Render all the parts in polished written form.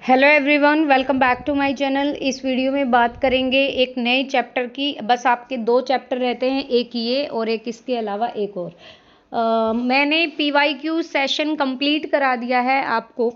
Hello everyone, welcome back to my channel. इस video में बात करेंगे एक नए चैप्टर की। बस आपके दो चैप्टर रहते हैं, एक ये और एक इसके अलावा एक और। मैंने PYQ सेशन कंप्लीट करा दिया है। आपको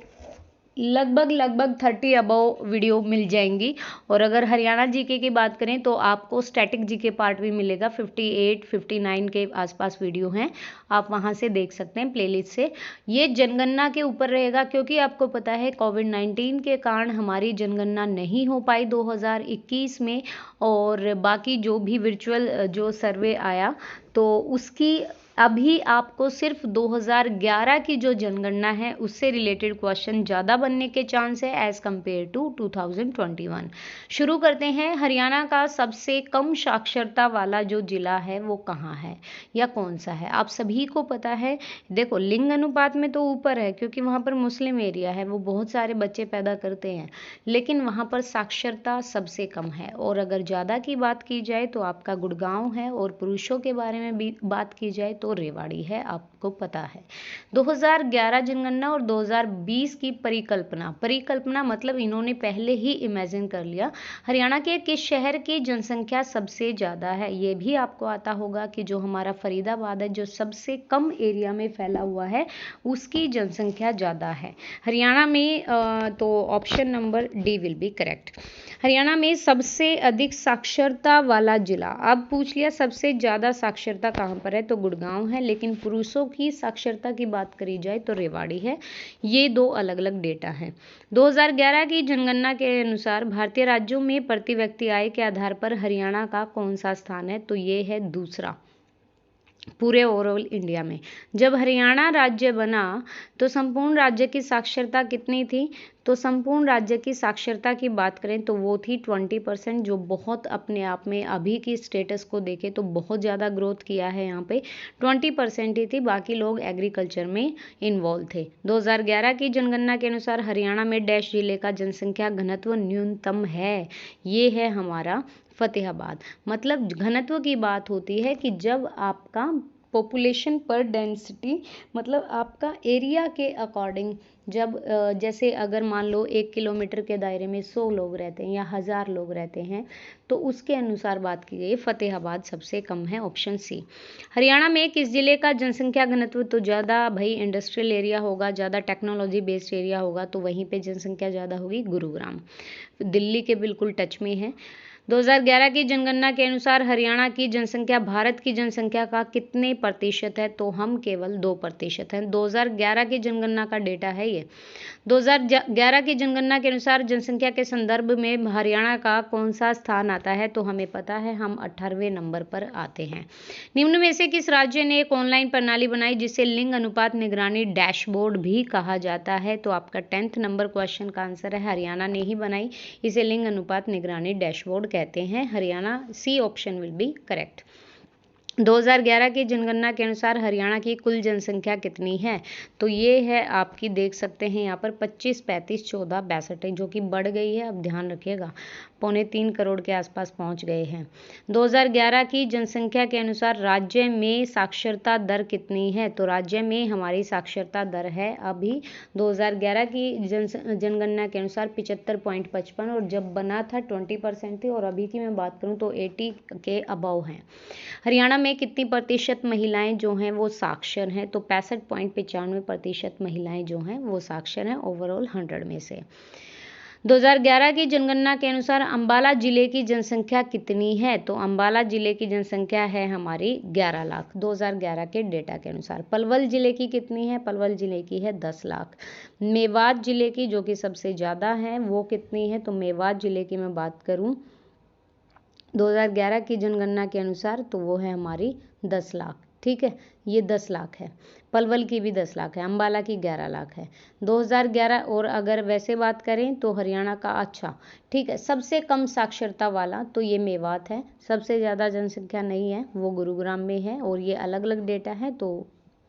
लगभग 30 अबव वीडियो मिल जाएंगी। और अगर हरियाणा जीके की बात करें तो आपको स्टैटिक जीके पार्ट भी मिलेगा। 58 59 के आसपास वीडियो हैं, आप वहां से देख सकते हैं प्लेलिस्ट से। ये जनगणना के ऊपर रहेगा, क्योंकि आपको पता है कोविड-19 के कारण हमारी जनगणना नहीं हो पाई 2021 में। और बाकी जो भी वर्चुअल जो सर्वे आया तो उसकी अभी आपको सिर्फ 2011 की जो जनगणना है उससे रिलेटेड क्वेश्चन ज़्यादा बनने के चांस है एज़ कम्पेयर टू 2021। शुरू करते हैं। हरियाणा का सबसे कम साक्षरता वाला जो जिला है वो कहाँ है या कौन सा है? आप सभी को पता है। देखो, लिंग अनुपात में तो ऊपर है, क्योंकि वहाँ पर मुस्लिम एरिया है, वो बहुत सारे बच्चे पैदा करते हैं, लेकिन वहाँ पर साक्षरता सबसे कम है। और अगर ज़्यादा की बात की जाए तो आपका गुड़गांव है, और पुरुषों के बारे में भी बात की जाए तो रेवाड़ी है, आपको पता है। 2011 जनगणना और 2020 की परिकल्पना मतलब इन्होंने पहले ही इमेजिन कर लिया हरियाणा के किस शहर की जनसंख्या सबसे ज़्यादा है। ये भी आपको आता होगा कि जो हमारा फरीदाबाद है, जो सबसे कम एरिया में फैला हुआ है, उसकी जनसंख्या ज़्यादा है हरियाणा में। तो option number D will be correct. Haryana में सबसे अधिक साक्षरता वाला जिला, अब पूछ लिया सबसे ज़्यादा साक्षरता कहाँ पर है, तो गुड़गांव है। लेकिन पुरुषों की साक्षरता की बात करी जाए तो रेवाड़ी है। ये दो अलग अलग डेटा हैं। 2011 की जनगणना के अनुसार भारतीय राज्यों में प्रति व्यक्ति आय के आधार पर हरियाणा का कौन सा स्थान है, तो ये है दूसरा पूरे ओवरऑल इंडिया में। जब हरियाणा राज्य बना तो संपूर्ण राज्य की साक्षरता कितनी थी, तो संपूर्ण राज्य की साक्षरता की बात करें तो वो थी 20%, जो बहुत अपने आप में अभी की स्टेटस को देखें तो बहुत ज़्यादा ग्रोथ किया है। यहाँ पे 20% ही थी, बाकी लोग एग्रीकल्चर में इन्वॉल्व थे। 2011 की जनगणना के अनुसार हरियाणा में डैश जिले का जनसंख्या घनत्व न्यूनतम है, ये है हमारा फतेहाबाद। मतलब घनत्व की बात होती है कि जब आपका पॉपुलेशन पर डेंसिटी, मतलब आपका एरिया के अकॉर्डिंग, जब जैसे अगर मान लो 1 किलोमीटर के दायरे में 100 लोग रहते हैं या 1000 लोग रहते हैं, तो उसके अनुसार बात की गई। फतेहाबाद सबसे कम है, ऑप्शन सी। हरियाणा में किस जिले का जनसंख्या घनत्व तो ज़्यादा, भाई इंडस्ट्रियल एरिया होगा, ज़्यादा टेक्नोलॉजी बेस्ड एरिया होगा, तो वहीं पे जनसंख्या ज़्यादा होगी। गुरुग्राम दिल्ली के बिल्कुल टच में है। 2011 की जनगणना के अनुसार हरियाणा की जनसंख्या भारत की जनसंख्या का कितने प्रतिशत है, तो हम केवल 2% हैं। 2011 की जनगणना का डेटा है ये। 2011 की जनगणना के अनुसार जनसंख्या के संदर्भ में हरियाणा का कौन सा स्थान आता है, तो हमें पता है हम 18वें नंबर पर आते हैं। निम्न में से किस राज्य ने एक ऑनलाइन प्रणाली बनाई जिसे लिंग अनुपात निगरानी डैशबोर्ड भी कहा जाता है, तो आपका 10th नंबर क्वेश्चन का आंसर है हरियाणा ने ही बनाई, इसे लिंग अनुपात निगरानी डैशबोर्ड कहते हैं। Haryana, C option will be correct. 2011 की जनगणना के अनुसार हरियाणा की कुल जनसंख्या कितनी है, तो ये है आपकी, देख सकते हैं यहाँ पर 25 35 14 62 है, जो कि बढ़ गई है। अब ध्यान रखिएगा, 2.25 करोड़ के आसपास पहुँच गए हैं। 2011 की जनसंख्या के अनुसार राज्य में साक्षरता दर कितनी है, तो राज्य में हमारी साक्षरता दर है अभी 2011 की जनगणना के अनुसार 75.55, और जब बना था 20% थी, और अभी की मैं बात करूँ तो 80 के अबव हैं। हरियाणा में कितनी प्रतिशत महिलाएं जो हैं वो साक्षर हैं, तो 65.95% महिलाएं जो हैं वो साक्षर हैं ओवरऑल 100 में से। 2011 की जनगणना के अनुसार अंबाला जिले की जनसंख्या कितनी है, तो अंबाला जिले की जनसंख्या है हमारी 11 लाख 2011 के डेटा के अनुसार। पलवल जिले की कितनी है, पलवल जिले की है 10 लाख। मेवात जिले की, जो कि सबसे ज़्यादा है, वो कितनी है, तो मेवात जिले की मैं बात करूँ 2011 की जनगणना के अनुसार तो वो है हमारी 10 लाख। ठीक है, ये 10 लाख है। पलवल की भी 10 लाख है, अंबाला की 11 लाख है 2011। और अगर वैसे बात करें तो हरियाणा का, अच्छा ठीक है, सबसे कम साक्षरता वाला तो ये मेवात है, सबसे ज़्यादा जनसंख्या नहीं है वो गुरुग्राम में है, और ये अलग अलग डेटा है, तो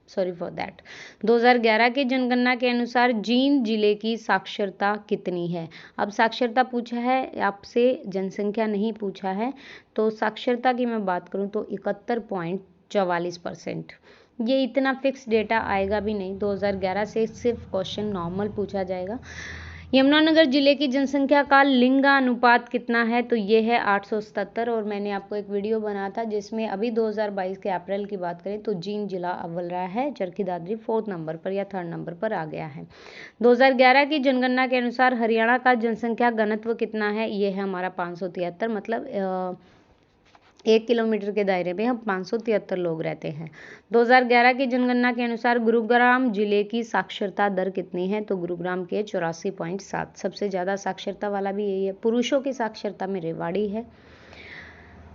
सॉरी फॉर दैट। 2011 की जनगणना के अनुसार जींद जिले की साक्षरता कितनी है। अब साक्षरता पूछा है आपसे, जनसंख्या नहीं पूछा है, तो साक्षरता की मैं बात करूं तो 71.44%। ये इतना फिक्स डेटा आएगा भी नहीं, 2011 से सिर्फ क्वेश्चन नॉर्मल पूछा जाएगा। यमुनानगर जिले की जनसंख्या का लिंगानुपात कितना है? तो ये है 877। और मैंने आपको एक वीडियो बनाया था जिसमें अभी 2022 के अप्रैल की बात करें तो जींद जिला अव्वल रहा है, चरखी दादरी 4th नंबर पर या 3rd नंबर पर आ गया है। 2011 की जनगणना के अनुसार हरियाणा का जनसंख्या घनत्व कितना है? ये है हमारा 573, मतलब 1 किलोमीटर के दायरे में हम 573 लोग रहते हैं। 2011 की जनगणना के अनुसार गुरुग्राम जिले की साक्षरता दर कितनी है? तो गुरुग्राम के 84.7। सबसे ज़्यादा साक्षरता वाला भी यही है। पुरुषों की साक्षरता में रेवाड़ी है।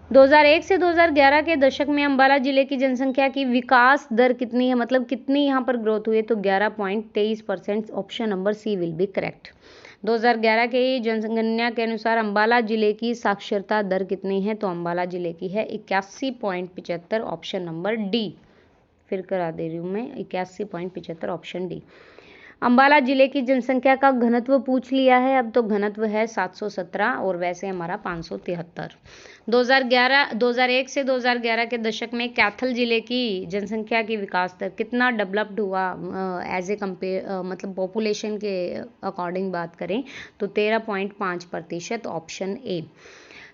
2001 से 2011 के दशक में अंबाला जिले की जनसंख्या की विकास दर कितनी है, मतलब कितनी यहाँ पर ग्रोथ हुई है? तो 11.23%। Option number C will be correct. 2011 के जनगणना के अनुसार अंबाला जिले की साक्षरता दर कितनी है? तो अंबाला जिले की है 81.75। Option number D. फिर करा दे रही हूँ मैं, 81.75 ऑप्शन डी। अंबाला जिले की जनसंख्या का घनत्व पूछ लिया है, अब तो घनत्व है 717 और वैसे हमारा 573। 2001 से 2011 के दशक में कैथल जिले की जनसंख्या की विकास दर कितना डेवलप्ड हुआ एज ए कंपेयर, मतलब पॉपुलेशन के अकॉर्डिंग बात करें तो 13.5%। Option A.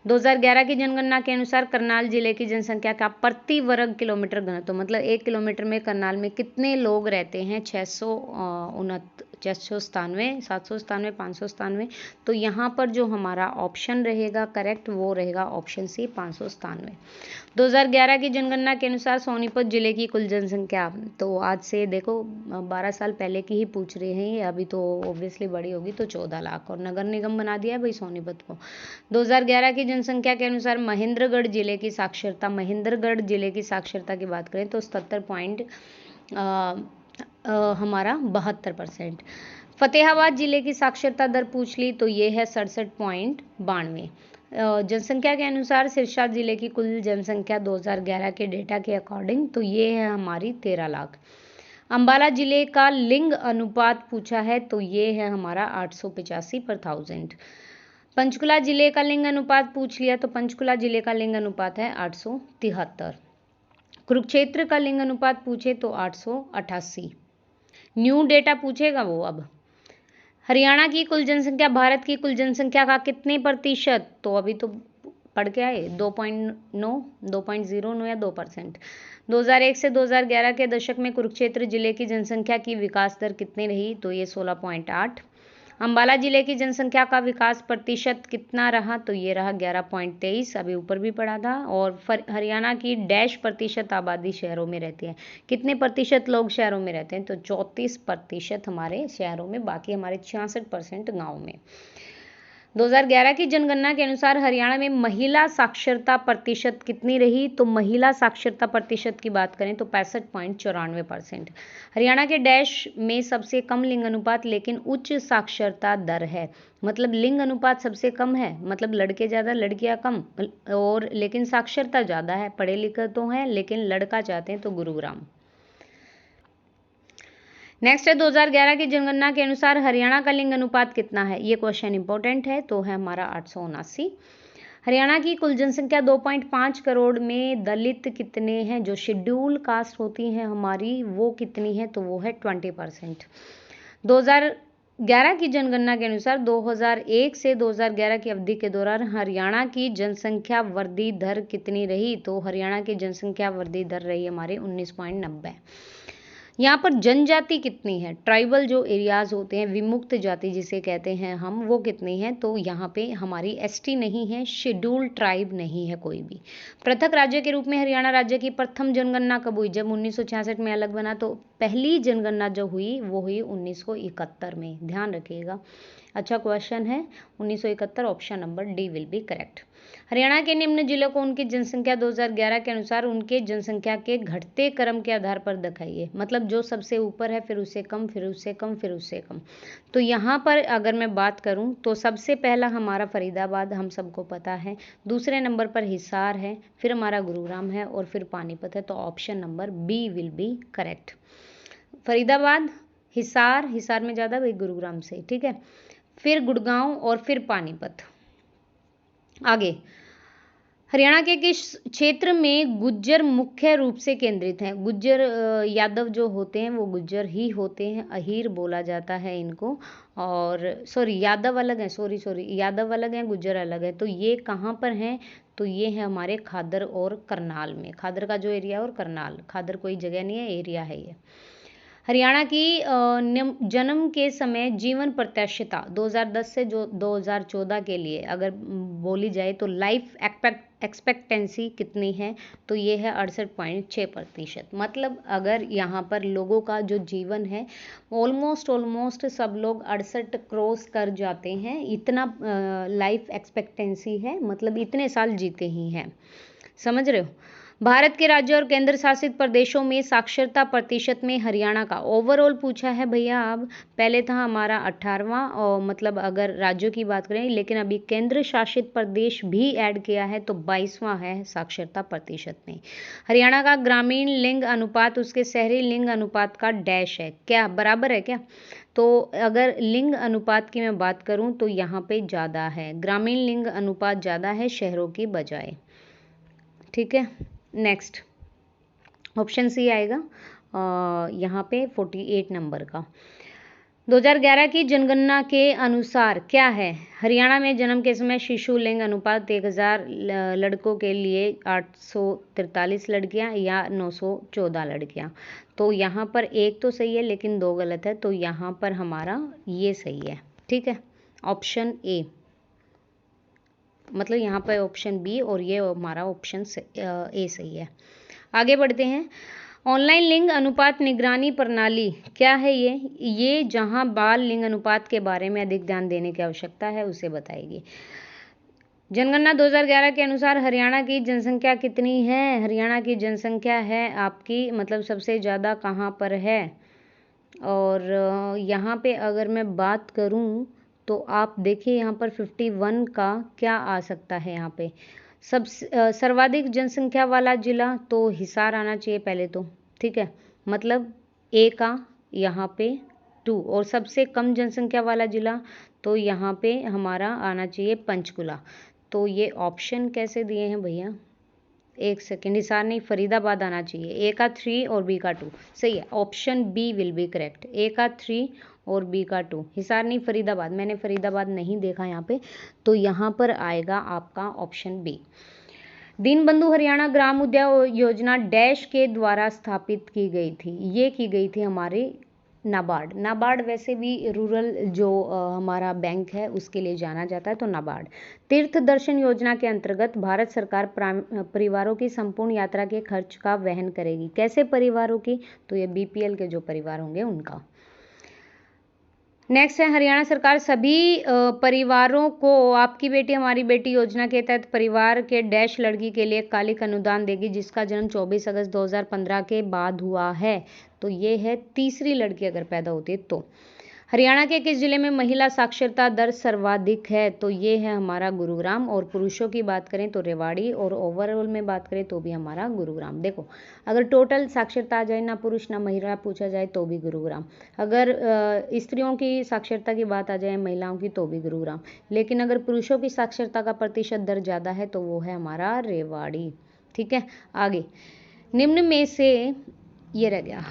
2011 की जनगणना के अनुसार करनाल जिले की जनसंख्या का प्रति वर्ग किलोमीटर घनत्व, मतलब 1 किलोमीटर में करनाल में कितने लोग रहते हैं? 697, 797, 597। तो यहाँ पर जो हमारा ऑप्शन रहेगा करेक्ट वो रहेगा ऑप्शन सी 597। 2011 की जनगणना के अनुसार सोनीपत जिले की कुल जनसंख्या, तो आज से देखो 12 साल पहले की ही पूछ रहे हैं ये, अभी तो ऑब्वियसली बड़ी होगी तो 14 लाख, और नगर निगम बना दिया है भाई सोनीपत को। 2011 की जनसंख्या के अनुसार महेंद्रगढ़ जिले की साक्षरता, महेंद्रगढ़ जिले की साक्षरता की बात करें तो 77 हमारा 72%। फतेहाबाद जिले की साक्षरता दर पूछ ली तो ये है 67.92। जनसंख्या के अनुसार सिरसा जिले की कुल जनसंख्या 2011 के डेटा के अकॉर्डिंग तो ये है हमारी 13 लाख। अंबाला जिले का लिंग अनुपात पूछा है तो ये है हमारा 885/1000। पंचकुला जिले का लिंग अनुपात पूछ लिया तो पंचकुला जिले का लिंग अनुपात है 873। कुरुक्षेत्र का लिंग अनुपात पूछे तो 888। न्यू डेटा पूछेगा वो अब। हरियाणा की कुल जनसंख्या भारत की कुल जनसंख्या का कितने प्रतिशत? तो अभी तो पढ़ के आए 2.9, 2.09 या 2%। 2001 से 2011 के दशक में कुरुक्षेत्र जिले की जनसंख्या की विकास दर कितनी रही? तो ये 16.8। अंबाला जिले की जनसंख्या का विकास प्रतिशत कितना रहा? तो ये रहा 11.23, अभी ऊपर भी पढ़ा था। और हरियाणा की डैश प्रतिशत आबादी शहरों में रहती है, कितने प्रतिशत लोग शहरों में रहते हैं? तो 34% हमारे शहरों में, बाकी हमारे 66% गाँव में। 2011 की जनगणना के अनुसार हरियाणा में महिला साक्षरता प्रतिशत कितनी रही? तो महिला साक्षरता प्रतिशत की बात करें तो 65.94%। हरियाणा के डैश में सबसे कम लिंग अनुपात लेकिन उच्च साक्षरता दर है, मतलब लिंग अनुपात सबसे कम है, मतलब लड़के ज़्यादा लड़कियां कम, और लेकिन साक्षरता ज़्यादा है, पढ़े लिखे तो हैं लेकिन लड़का चाहते हैं तो गुरुग्राम। नेक्स्ट है 2011 की जनगणना के अनुसार हरियाणा का लिंग अनुपात कितना है? ये क्वेश्चन इंपॉर्टेंट है, तो है हमारा 879। हरियाणा की कुल जनसंख्या 2.5 करोड़ में दलित कितने हैं? जो शेड्यूल कास्ट होती हैं हमारी वो कितनी है? तो वो है 20%। 2011 की जनगणना के अनुसार 2001 से 2011 की अवधि के दौरान हरियाणा की जनसंख्या वृद्धि दर कितनी रही? तो हरियाणा की जनसंख्या वृद्धि दर रही हमारी 19.90। यहाँ पर जनजाति कितनी है? ट्राइबल जो एरियाज होते हैं, विमुक्त जाति जिसे कहते हैं हम, वो कितनी है? तो यहाँ पे हमारी एसटी नहीं है, शेड्यूल ट्राइब नहीं है कोई भी। पृथक राज्य के रूप में हरियाणा राज्य की प्रथम जनगणना कब हुई? जब 1966 में अलग बना, तो पहली जनगणना जो हुई वो हुई 1971 में, ध्यान रखिएगा। अच्छा क्वेश्चन है, 1971। Option number D will be correct. Haryana के निम्न जिलों को उनकी जनसंख्या 2011 के अनुसार उनके जनसंख्या के घटते क्रम के आधार पर दिखाइए, मतलब जो सबसे ऊपर है फिर उससे कम, फिर उससे कम, फिर उससे कम। तो यहाँ पर अगर मैं बात करूँ तो सबसे पहला हमारा फरीदाबाद, हम सबको पता है। दूसरे नंबर पर हिसार है, फिर हमारा गुरुग्राम है और फिर पानीपत है। तो option number B will be correct. Faridabad, Hisar, Hisar में ज़्यादा भाई गुरुग्राम से, ठीक है, फिर गुड़गांव और फिर पानीपत। आगे, हरियाणा के किस क्षेत्र में गुज्जर मुख्य रूप से केंद्रित हैं? गुज्जर यादव जो होते हैं वो गुज्जर ही होते हैं, अहीर बोला जाता है इनको। और सॉरी यादव अलग हैं, सॉरी यादव अलग हैं, गुज्जर अलग है। तो ये कहाँ पर हैं? तो ये है हमारे खादर और करनाल में। खादर का जो एरिया है और करनाल, खादर कोई जगह नहीं है, एरिया है ये। हरियाणा की जन्म के समय जीवन प्रत्याशिता 2010 से जो 2014 के लिए अगर बोली जाए तो लाइफ एक्सपेक्टेंसी कितनी है? तो ये है 68.6%। मतलब अगर यहाँ पर लोगों का जो जीवन है ऑलमोस्ट सब लोग 68 क्रॉस कर जाते हैं, इतना लाइफ एक्सपेक्टेंसी है, मतलब इतने साल जीते ही हैं। समझ रहे हो? भारत के राज्यों और केंद्र शासित प्रदेशों में साक्षरता प्रतिशत में हरियाणा का ओवरऑल पूछा है भैया। अब पहले था हमारा 18वां, और मतलब अगर राज्यों की बात करें, लेकिन अभी केंद्र शासित प्रदेश भी ऐड किया है तो 22वां है साक्षरता प्रतिशत में। हरियाणा का ग्रामीण लिंग अनुपात उसके शहरी लिंग अनुपात का डैश है, क्या बराबर है क्या? तो अगर लिंग अनुपात की मैं बात करूं तो यहाँ पे ज़्यादा है, ग्रामीण लिंग अनुपात ज़्यादा है शहरों की बजाय। ठीक है, नेक्स्ट ऑप्शन सी आएगा यहाँ पे 48 नंबर का। 2011 की जनगणना के अनुसार क्या है? हरियाणा में जन्म के समय शिशु लिंग अनुपात 1000 लड़कों के लिए 843 लड़कियां या 914 लड़कियां। तो यहाँ पर एक तो सही है लेकिन दो गलत है, तो यहाँ पर हमारा ये सही है। ठीक है, ऑप्शन ए, मतलब यहाँ पर ऑप्शन बी और ये हमारा ऑप्शन ए सही है। आगे बढ़ते हैं। ऑनलाइन लिंग अनुपात निगरानी प्रणाली क्या है? ये जहां बाल लिंग अनुपात के बारे में अधिक ध्यान देने की आवश्यकता है उसे बताएगी। जनगणना 2011 के अनुसार हरियाणा की जनसंख्या कितनी है? हरियाणा की जनसंख्या है आपकी, मतलब सबसे ज़्यादा कहाँ पर है? और यहाँ पे अगर मैं बात करूँ तो आप देखिए यहाँ पर 51 का क्या आ सकता है यहाँ पे। सब सर्वाधिक जनसंख्या वाला जिला तो हिसार आना चाहिए पहले तो, ठीक है, मतलब ए का यहाँ पे 2, और सबसे कम जनसंख्या वाला जिला तो यहाँ पे हमारा आना चाहिए पंचकुला। तो ये ऑप्शन कैसे दिए हैं भैया? एक सेकेंड, हिसार नहीं, फरीदाबाद आना चाहिए। ए का 3 और बी का 2 सही है, option B will be correct. A का 3 और बी का 2, हिसार नहीं फरीदाबाद, मैंने फरीदाबाद नहीं देखा यहाँ पे, तो यहाँ पर आएगा आपका ऑप्शन बी। दीनबंधु हरियाणा ग्राम उद्योग योजना डैश के द्वारा स्थापित की गई थी? ये की गई थी हमारे नाबार्ड। नाबार्ड वैसे भी रूरल जो हमारा बैंक है उसके लिए जाना जाता है, तो नाबार्ड। तीर्थ दर्शन योजना के अंतर्गत भारत सरकार परिवारों की संपूर्ण यात्रा के खर्च का वहन करेगी। कैसे परिवारों की? तो ये बीपीएल के जो परिवार होंगे उनका। नेक्स्ट है, हरियाणा सरकार सभी परिवारों को आपकी बेटी हमारी बेटी योजना के तहत परिवार के डैश लड़की के लिए कालिक अनुदान देगी जिसका जन्म 24 अगस्त 2015 के बाद हुआ है। तो ये है तीसरी लड़की अगर पैदा होती है तो। हरियाणा के किस जिले में महिला साक्षरता दर सर्वाधिक है? तो ये है हमारा गुरुग्राम। और पुरुषों की बात करें तो रेवाड़ी, और ओवरऑल में बात करें तो भी हमारा गुरुग्राम। देखो, अगर टोटल साक्षरता आ जाए, ना पुरुष ना महिला पूछा जाए तो भी गुरुग्राम। अगर स्त्रियों की साक्षरता की बात आ जाए, महिलाओं की, तो भी गुरुग्राम। लेकिन अगर पुरुषों की साक्षरता का प्रतिशत दर ज़्यादा है तो वो है हमारा रेवाड़ी। ठीक है, आगे। निम्न में से ये रह गया,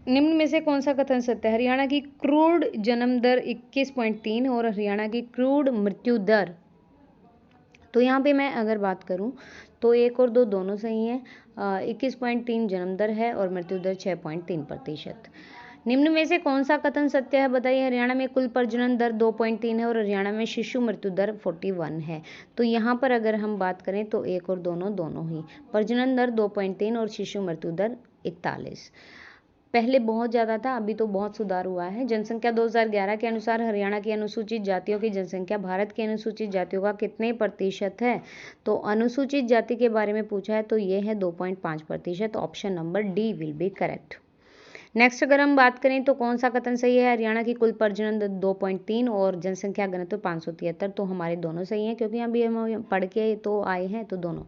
निम्न में से कौन सा कथन सत्य है? हरियाणा की क्रूड जन्म दर 21.3 और हरियाणा की क्रूड मृत्यु दर, तो यहाँ पे मैं अगर बात करूँ तो 1 और 2 दोनों सही हैं। 21.3 जन्म दर है और मृत्यु दर 6.3%। निम्न में से कौन सा कथन सत्य है बताइए? हरियाणा में कुल प्रजनन दर 2.3 है और हरियाणा में शिशु मृत्यु दर 41 है। तो यहाँ पर अगर हम बात करें तो 1 और दोनों ही, प्रजनन दर 2.3 और शिशु मृत्यु दर 41। पहले बहुत ज़्यादा था, अभी तो बहुत सुधार हुआ है। जनसंख्या 2011 के अनुसार हरियाणा की अनुसूचित जातियों की जनसंख्या भारत की अनुसूचित जातियों का कितने प्रतिशत है? तो अनुसूचित जाति के बारे में पूछा है तो ये है 2.5%। Option number D will be correct. Next अगर हम बात करें तो कौन सा कथन सही है? हरियाणा की कुल प्रजनन दर 2.3 और जनसंख्या घनत्व 573, तो हमारे दोनों सही हैं क्योंकि अभी हम पढ़ के तो आए हैं, तो दोनों।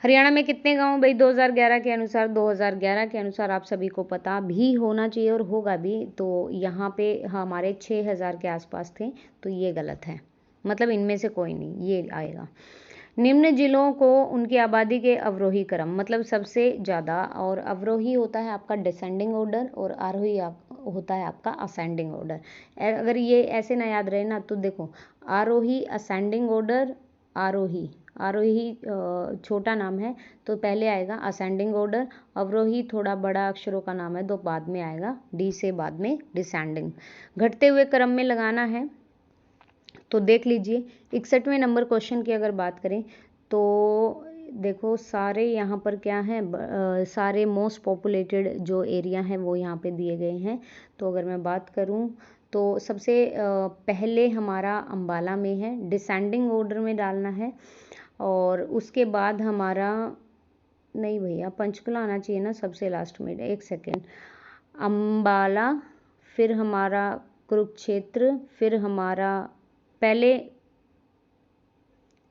हरियाणा में कितने गांव? भाई 2011 के अनुसार, 2011 के अनुसार आप सभी को पता भी होना चाहिए और होगा भी, तो यहाँ पे हमारे 6000 के आसपास थे, तो ये गलत है, मतलब इनमें से कोई नहीं, ये आएगा। निम्न जिलों को उनकी आबादी के अवरोही क्रम, मतलब सबसे ज़्यादा, और अवरोही होता है आपका डिसेंडिंग ऑर्डर और आरोही होता है आपका असेंडिंग ऑर्डर। अगर ये ऐसे ना याद रहे ना तो देखो, आरोही असेंडिंग ऑर्डर, आरोही आरोही छोटा नाम है तो पहले आएगा असेंडिंग ऑर्डर, अवरोही थोड़ा बड़ा अक्षरों का नाम है तो बाद में आएगा, डी से बाद में डिसेंडिंग। घटते हुए क्रम में लगाना है तो देख लीजिए 61वें नंबर क्वेश्चन की अगर बात करें तो देखो सारे यहाँ पर क्या है, सारे मोस्ट पॉपुलेटेड जो एरिया हैं वो यहाँ पे दिए गए हैं। तो अगर मैं बात करूँ तो सबसे पहले हमारा अंबाला में है, डिसेंडिंग ऑर्डर में डालना है, और उसके बाद हमारा, नहीं भैया पंचकुला आना चाहिए ना सबसे लास्ट में, एक सेकेंड, अंबाला, फिर हमारा कुरुक्षेत्र, फिर हमारा पहले,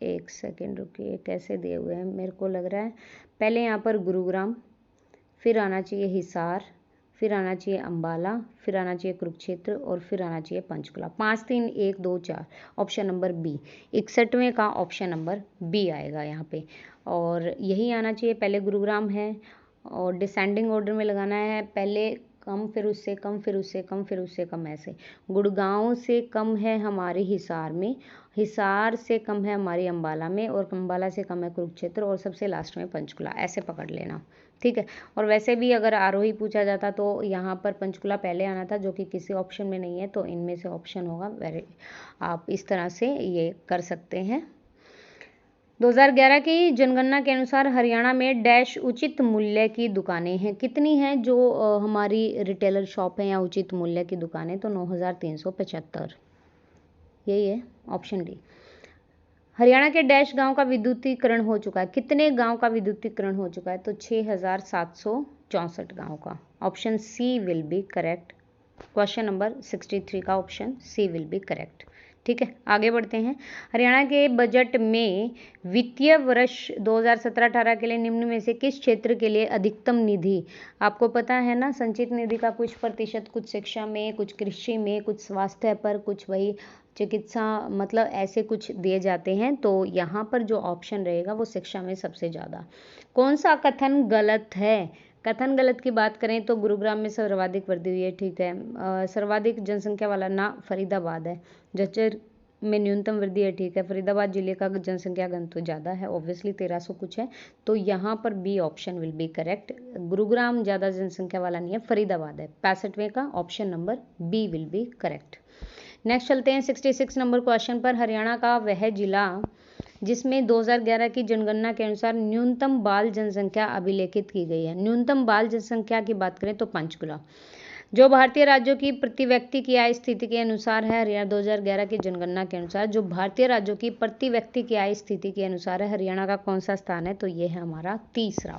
एक सेकेंड रुकिए, कैसे दिए हुए हैं मेरे को लग रहा है पहले यहाँ पर गुरुग्राम, फिर आना चाहिए हिसार, फिर आना चाहिए अंबाला, फिर आना चाहिए कुरुक्षेत्र और फिर आना चाहिए पंचकुला। 5 3 1 2 4, ऑप्शन नंबर बी, 61वें का ऑप्शन नंबर बी आएगा यहाँ पे, और यही आना चाहिए। पहले गुरुग्राम है और डिसेंडिंग ऑर्डर में लगाना है, पहले कम, फिर उससे कम, फिर उससे कम, फिर उससे कम, ऐसे। गुड़गांव से कम है हमारे हिसार में, हिसार से कम है हमारी अंबाला में, और अंबाला से कम है कुरुक्षेत्र, और सबसे लास्ट में पंचकुला, ऐसे पकड़ लेना, ठीक है। और वैसे भी अगर आरोही पूछा जाता तो यहाँ पर पंचकुला पहले आना था, जो कि किसी ऑप्शन में नहीं है, तो इनमें से ऑप्शन होगा। आप इस तरह से ये कर सकते हैं। 2011 की जनगणना के अनुसार हरियाणा में डैश उचित मूल्य की दुकानें हैं। कितनी हैं जो हमारी रिटेलर शॉप है या उचित मूल्य की दुकानें? तो 9375, यही है ऑप्शन डी। हरियाणा के डैश गांव का विद्युतीकरण हो चुका है। कितने गांव का विद्युतीकरण हो चुका है? तो 6764 गांव का। Option C will be correct. Question number 63 का option C will be correct, ठीक है। आगे बढ़ते हैं। हरियाणा के बजट में वित्तीय वर्ष 2017-18 के लिए निम्न में से किस क्षेत्र के लिए अधिकतम निधि, आपको पता है ना, संचित निधि का कुछ प्रतिशत कुछ शिक्षा में, कुछ कृषि में, कुछ स्वास्थ्य पर, कुछ वही चिकित्सा, मतलब ऐसे कुछ दिए जाते हैं। तो यहाँ पर जो ऑप्शन रहेगा वो शिक्षा में सबसे ज़्यादा। कौन सा कथन गलत है? कथन गलत की बात करें तो गुरुग्राम में सर्वाधिक वृद्धि हुई है, ठीक है। सर्वाधिक जनसंख्या वाला ना फरीदाबाद है। झज्जर में न्यूनतम वृद्धि है, ठीक है। फरीदाबाद जिले का जनसंख्या घन तो ज़्यादा है, ऑब्वियसली 1300 कुछ है, तो यहाँ पर B option will be correct. Gurugram ज़्यादा जनसंख्या वाला नहीं है, फरीदाबाद है। 65वें का option number B will be correct. Next चलते हैं 66 नंबर क्वेश्चन पर। हरियाणा का वह जिला जिसमें 2011 की जनगणना के अनुसार न्यूनतम बाल जनसंख्या अभिलेखित की गई है। न्यूनतम बाल जनसंख्या की बात करें तो पंचकुला। जो भारतीय राज्यों की प्रति व्यक्ति की आय स्थिति के अनुसार है, हरियाणा 2011 की जनगणना के अनुसार जो भारतीय राज्यों की प्रति व्यक्ति की आय स्थिति के अनुसार है, हरियाणा का कौन सा स्थान है? तो ये है हमारा तीसरा।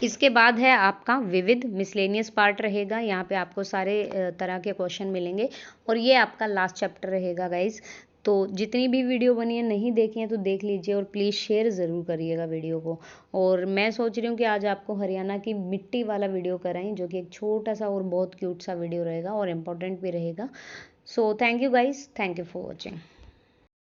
इसके बाद है आपका विविध मिसलेनियस पार्ट रहेगा। यहाँ पे आपको सारे तरह के क्वेश्चन मिलेंगे और ये आपका लास्ट चैप्टर रहेगा गाइज। तो जितनी भी वीडियो बनी है नहीं देखी है तो देख लीजिए और प्लीज़ शेयर ज़रूर करिएगा वीडियो को। और मैं सोच रही हूँ कि आज आपको हरियाणा की मिट्टी वाला वीडियो कराएं, जो कि एक छोटा सा और बहुत क्यूट सा वीडियो रहेगा और इम्पोर्टेंट भी रहेगा। So thank you guys, thank you for watching.